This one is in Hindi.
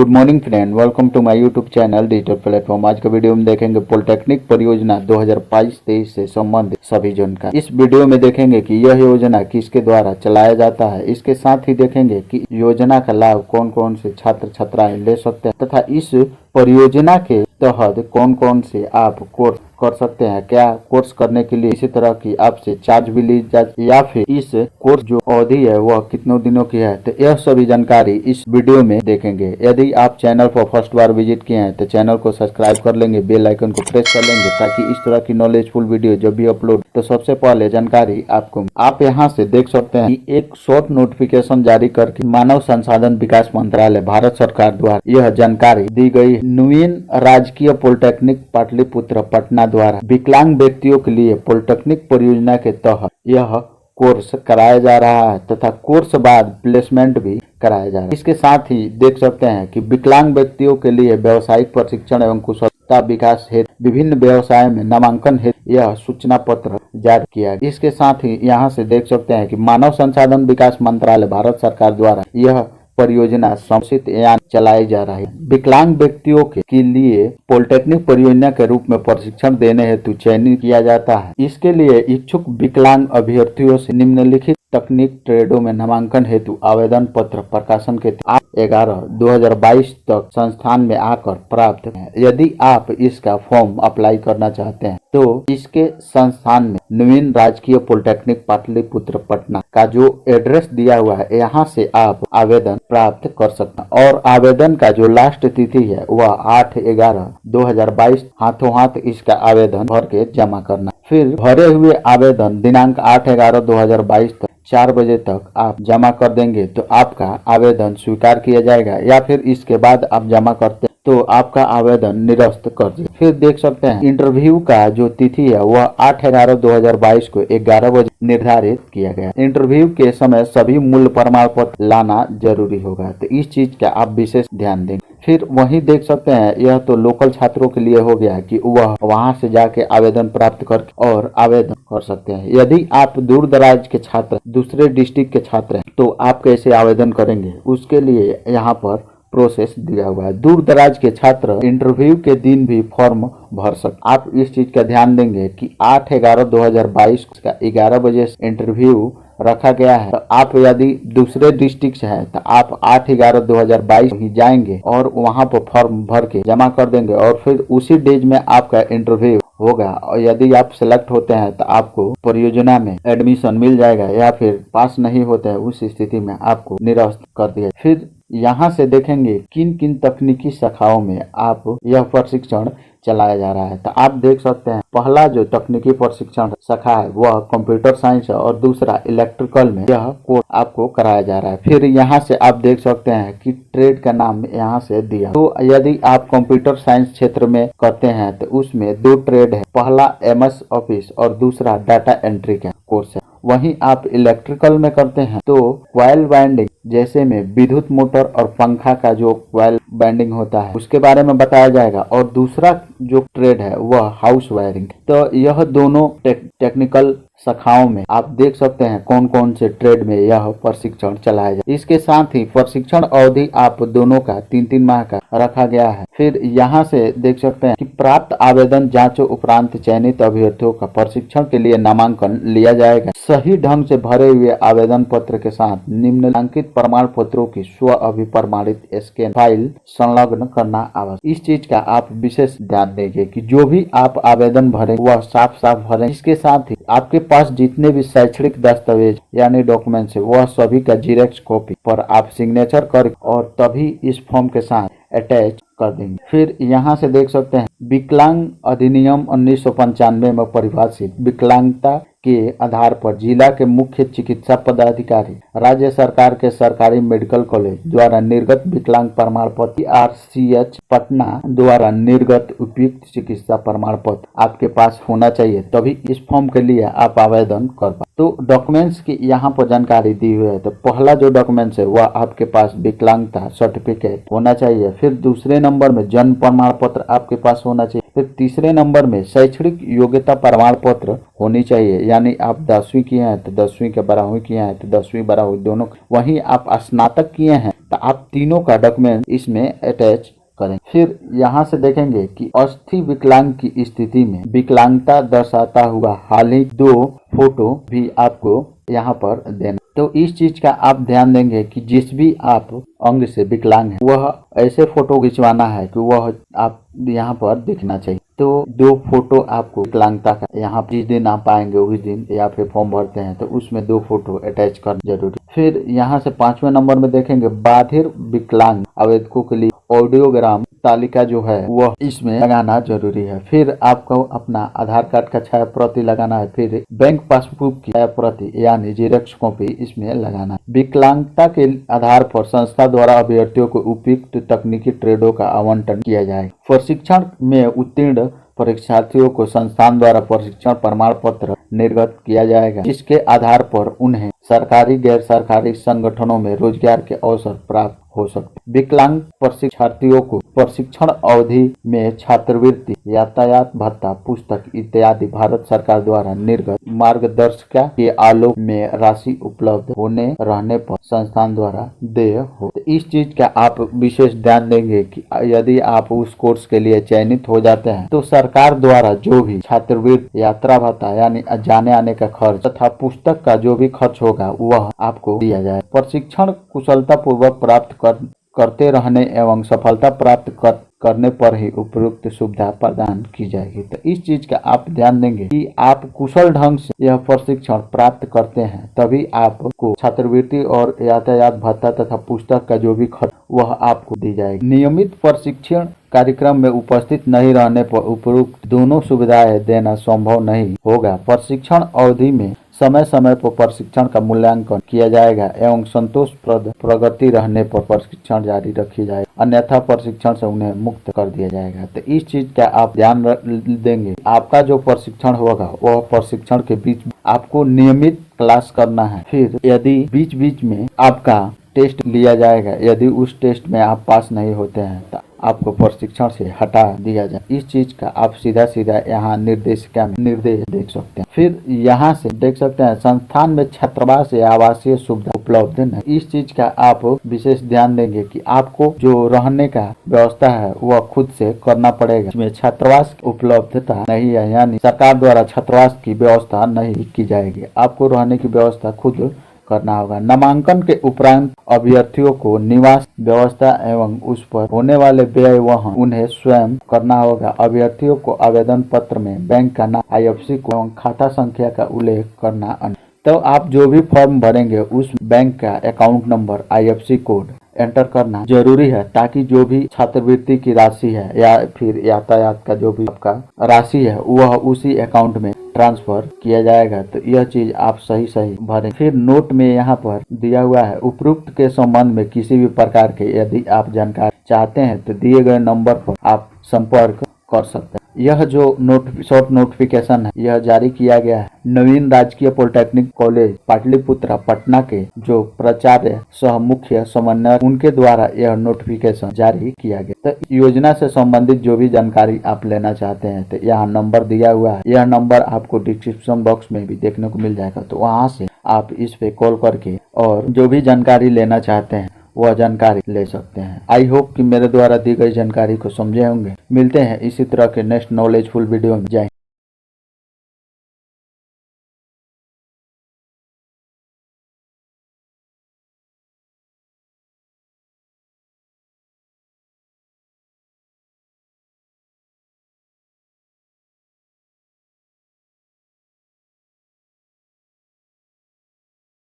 Good morning friend, welcome to my YouTube channel digital platform. आज के वीडियो में देखेंगे पॉलिटेक्निक परियोजना 2022-23 से संबंधित सभी जानकारी। इस वीडियो में देखेंगे कि यह योजना किसके द्वारा चलाया जाता है। इसके साथ ही देखेंगे कि योजना का लाभ कौन कौन से छात्र छात्राएं ले सकते हैं तथा इस परियोजना के तहत कौन कौन से आप कोर्स कर सकते हैं। क्या कोर्स करने के लिए इसी तरह की आपसे चार्ज भी ली जाती या फिर इस कोर्स जो अवधि है वह कितनों दिनों की है, तो यह सभी जानकारी इस वीडियो में देखेंगे। यदि आप चैनल पर फर्स्ट बार विजिट किए हैं तो चैनल को सब्सक्राइब कर लेंगे, बेल आइकन को प्रेस कर लेंगे ताकि इस तरह की नॉलेजफुल वीडियो जब भी अपलोड तो सबसे पहले जानकारी आपको। आप यहाँ से देख सकते हैं कि एक शॉर्ट नोटिफिकेशन जारी करके मानव संसाधन विकास मंत्रालय भारत सरकार द्वारा यह जानकारी दी गई। नवीन राजकीय पॉलिटेक्निक पाटलिपुत्र पटना द्वारा विकलांग व्यक्तियों के लिए पॉलिटेक्निक परियोजना के तहत यह कोर्स कराया जा रहा है तथा कोर्स बाद प्लेसमेंट भी कराया जा रहा है। इसके साथ ही देख सकते हैं कि विकलांग व्यक्तियों के लिए व्यावसायिक प्रशिक्षण एवं कुशलता विकास हेतु विभिन्न व्यवसाय में नामांकन हेतु यह सूचना पत्र जारी किया गया। इसके साथ ही यहाँ से देख सकते हैं कि मानव संसाधन विकास मंत्रालय भारत सरकार द्वारा यह परियोजना संक्षिप्त यान चलाई जा रही है। विकलांग व्यक्तियों के लिए पॉलिटेक्निक परियोजना के रूप में प्रशिक्षण देने हेतु चयनित किया जाता है। इसके लिए इच्छुक विकलांग अभ्यर्थियों से निम्नलिखित तकनीक ट्रेडों में नामांकन हेतु आवेदन पत्र प्रकाशन के 8/11/2022 तक संस्थान में आकर प्राप्त है। यदि आप इसका फॉर्म अप्लाई करना चाहते हैं तो इसके संस्थान में नवीन राजकीय पॉलिटेक्निक पाटलिपुत्र पटना का जो एड्रेस दिया हुआ है यहाँ से आप आवेदन प्राप्त कर सकते हैं। और आवेदन का जो लास्ट तिथि है वह 8/11/2022 हाथों हाथ इसका आवेदन भर के जमा करना। फिर भरे हुए आवेदन दिनांक 8/11/2022 तक 4 बजे तक आप जमा कर देंगे तो आपका आवेदन स्वीकार किया जाएगा, या फिर इसके बाद आप जमा करते तो आपका आवेदन निरस्त कर दिया। फिर देख सकते हैं इंटरव्यू का जो तिथि है वह 8/11/2022 को 11 बजे निर्धारित किया गया। इंटरव्यू के समय सभी मूल प्रमाण पत्र लाना जरूरी होगा, तो इस चीज का आप विशेष ध्यान देंगे। फिर वहीं देख सकते हैं यह तो लोकल छात्रों के लिए हो गया कि वह वहां से जाके आवेदन प्राप्त करके और आवेदन कर सकते हैं। यदि आप दूर दराज के छात्र, दूसरे डिस्ट्रिक्ट के छात्र हैं तो आप कैसे आवेदन करेंगे, उसके लिए यहाँ पर प्रोसेस दिया हुआ है। दूर दराज के छात्र इंटरव्यू के दिन भी फॉर्म भर सकते। आप इस चीज का ध्यान देंगे कि 8/11/2022 का 11 बजे इंटरव्यू रखा गया है। तो आप यदि दूसरे डिस्ट्रिक्ट से हैं तो आप 8/11/2022 ही जाएंगे और वहां पर फॉर्म भर के जमा कर देंगे और फिर उसी डेज में आपका इंटरव्यू होगा। और यदि आप सिलेक्ट होते हैं तो आपको परियोजना में एडमिशन मिल जाएगा, या फिर पास नहीं होते हैं उस स्थिति में आपको निरस्त कर दिया। फिर यहाँ से देखेंगे किन किन तकनीकी शाखाओं में आप यह प्रशिक्षण चलाया जा रहा है। तो आप देख सकते हैं पहला जो तकनीकी प्रशिक्षण शाखा है वह कंप्यूटर साइंस है और दूसरा इलेक्ट्रिकल में यह कोर्स आपको कराया जा रहा है। फिर यहाँ से आप देख सकते हैं कि ट्रेड का नाम यहाँ से दिया। तो यदि आप कंप्यूटर साइंस क्षेत्र में करते हैं तो उसमें 2 ट्रेड है, पहला MS ऑफिस और दूसरा डाटा एंट्री का कोर्स है। वहीं आप इलेक्ट्रिकल में करते हैं तो कॉइल वाइंडिंग जैसे में विद्युत मोटर और पंखा का जो कॉइल वाइंडिंग होता है उसके बारे में बताया जाएगा, और दूसरा जो ट्रेड है वह हाउस वायरिंग। तो यह दोनों टेक्निकल शाखाओं में आप देख सकते हैं कौन कौन से ट्रेड में यह प्रशिक्षण चलाया जाए। इसके साथ ही प्रशिक्षण अवधि आप दोनों का 3-3 माह का रखा गया है। फिर यहाँ से देख सकते हैं कि प्राप्त आवेदन जांचों उपरांत चयनित अभ्यर्थियों का प्रशिक्षण के लिए नामांकन लिया जाएगा। सही ढंग से भरे हुए आवेदन पत्र के साथ निम्नलिखित प्रमाण पत्रों की स्व अभिप्रमाणित स्कैन फाइल संलग्न करना आवश्यक। इस चीज का आप विशेष ध्यान देंगे कि जो भी आप आवेदन भरें वह साफ साफ भरें। इसके साथ ही आपके पास जितने भी शैक्षणिक दस्तावेज यानी डॉक्यूमेंट्स है वह सभी का जीरोक्स कॉपी पर आप सिग्नेचर कर और तभी इस फॉर्म के साथ अटैच कर देंगे। फिर यहाँ से देख सकते हैं विकलांग अधिनियम 1995 में परिभाषित विकलांगता के आधार पर जिला के मुख्य चिकित्सा पदाधिकारी राज्य सरकार के सरकारी मेडिकल कॉलेज द्वारा निर्गत विकलांग प्रमाण पत्र RCH पटना द्वारा निर्गत उपयुक्त चिकित्सा प्रमाण पत्र आपके पास होना चाहिए, तभी इस फॉर्म के लिए आप आवेदन कर पाए। तो डॉक्यूमेंट्स की यहाँ पर जानकारी दी हुई है। तो पहला जो डॉक्यूमेंट्स है वह आपके पास विकलांगता सर्टिफिकेट होना चाहिए। फिर दूसरे नंबर में जन्म प्रमाण पत्र आपके पास होना चाहिए। फिर तीसरे नंबर में शैक्षणिक योग्यता प्रमाण पत्र होनी चाहिए, यानी आप 10वीं किए हैं तो 10वीं के 12वीं किए हैं तो 10वीं 12वीं दोनों। वहीं आप स्नातक किए हैं तो आप तीनों का डॉक्यूमेंट इसमें अटैच करें। फिर यहाँ से देखेंगे कि अस्थि विकलांग की स्थिति में विकलांगता दर्शाता हुआ हाल ही 2 फोटो भी आपको यहाँ पर देना। तो इस चीज का आप ध्यान देंगे कि जिस भी आप अंग से विकलांग है वह ऐसे फोटो खिंचवाना है कि वह आप यहाँ पर दिखना चाहिए। तो 2 फोटो आपको विकलांगता का यहाँ जिस दिन आप आएंगे उस दिन या फिर फॉर्म भरते हैं तो उसमें 2 फोटो अटैच करना जरूरी। फिर यहाँ से 5वें नंबर में देखेंगे बाधिर विकलांग आवेदकों के लिए ऑडियोग्राम तालिका जो है वह इसमें लगाना जरूरी है। फिर आपको अपना आधार कार्ड का छाया प्रति लगाना है। फिर बैंक पासबुक की छाया प्रति यानी जेरॉक्स कॉपी इसमें लगाना है। विकलांगता के आधार पर संस्था द्वारा अभ्यर्थियों को उपयुक्त तकनीकी ट्रेडों का आवंटन किया जाएगा। प्रशिक्षण में उत्तीर्ण परीक्षार्थियों को संस्थान द्वारा प्रशिक्षण प्रमाण पत्र निर्गत किया जाएगा, जिसके आधार पर उन्हें सरकारी गैर सरकारी संगठनों में रोजगार के अवसर प्राप्त हो सकते। विकलांग प्रशिक्षार्थियों को प्रशिक्षण अवधि में छात्रवृत्ति, यातायात भत्ता, पुस्तक इत्यादि भारत सरकार द्वारा निर्गत मार्गदर्शिका के आलोक में राशि उपलब्ध होने रहने पर संस्थान द्वारा देय हो। तो इस चीज का आप विशेष ध्यान देंगे कि यदि आप उस कोर्स के लिए चयनित हो जाते हैं तो सरकार द्वारा जो भी छात्रवृत्ति, यात्रा भत्ता यानी जाने आने का खर्च तथा पुस्तक का जो भी खर्च होगा वह आपको दिया जाए। प्रशिक्षण कुशलता पूर्वक प्राप्त करते रहने एवं सफलता प्राप्त करने पर ही उपयुक्त सुविधा प्रदान की जाएगी। तो इस चीज का आप ध्यान देंगे कि आप कुशल ढंग से यह प्रशिक्षण प्राप्त करते हैं तभी आपको छात्रवृत्ति और यातायात भत्ता तथा पुस्तक का जो भी खर्च वह आपको दी जाएगी। नियमित प्रशिक्षण कार्यक्रम में उपस्थित नहीं रहने पर उपयुक्त दोनों सुविधाएं देना संभव नहीं होगा। प्रशिक्षण अवधि में समय समय पर प्रशिक्षण का मूल्यांकन किया जाएगा एवं संतोषप्रद प्रगति रहने पर प्रशिक्षण जारी रखी जाएगी, अन्यथा प्रशिक्षण से उन्हें मुक्त कर दिया जाएगा। तो इस चीज का आप ध्यान देंगे। आपका जो प्रशिक्षण होगा वह प्रशिक्षण के बीच आपको नियमित क्लास करना है। फिर यदि बीच बीच में आपका टेस्ट लिया जाएगा, यदि उस टेस्ट में आप पास नहीं होते हैं तो आपको प्रशिक्षण से हटा दिया जाए। इस चीज का आप सीधा सीधा यहाँ निर्देशिका में निर्देश देख सकते हैं। फिर यहाँ से देख सकते हैं संस्थान में छात्रावास या आवासीय सुविधा उपलब्ध नहीं। इस चीज का आप विशेष ध्यान देंगे कि आपको जो रहने का व्यवस्था है वह खुद से करना पड़ेगा। इसमें छात्रावास उपलब्धता नहीं है, यानी सरकार द्वारा छात्रावास की व्यवस्था नहीं की जाएगी, आपको रहने की व्यवस्था खुद करना होगा। नामांकन के उपरांत अभ्यर्थियों को निवास व्यवस्था एवं उस पर होने वाले व्यय वह उन्हें स्वयं करना होगा। अभ्यर्थियों को आवेदन पत्र में बैंक का नाम, IFSC कोड एवं खाता संख्या का उल्लेख करना। तो आप जो भी फॉर्म भरेंगे उस बैंक का account number, IFSC code enter करना जरूरी है, ताकि जो भी छात्रवृत्ति की राशि है या फिर यातायात का जो भी आपका राशि है वह उसी अकाउंट में ट्रांसफर किया जाएगा। तो यह चीज आप सही भरें। फिर नोट में यहाँ पर दिया हुआ है उपरोक्त के संबंध में किसी भी प्रकार के यदि आप जानकारी चाहते हैं तो दिए गए नंबर पर आप संपर्क कर सकते हैं। यह जो शॉर्ट नोटिफिकेशन है यह जारी किया गया है नवीन राजकीय पॉलिटेक्निक कॉलेज पाटलिपुत्रा पटना के जो प्राचार्य सह मुख्य समन्वयक उनके द्वारा यह नोटिफिकेशन जारी किया गया। तो योजना से संबंधित जो भी जानकारी आप लेना चाहते हैं तो यहाँ नंबर दिया हुआ है, यह नंबर आपको डिस्क्रिप्शन बॉक्स में भी देखने को मिल जाएगा। तो वहाँ से आप इस पे कॉल करके और जो भी जानकारी लेना चाहते हैं वह जानकारी ले सकते हैं। आई होप कि मेरे द्वारा दी गई जानकारी को समझे होंगे। मिलते हैं इसी तरह के नेक्स्ट नॉलेजफुल वीडियो में। जय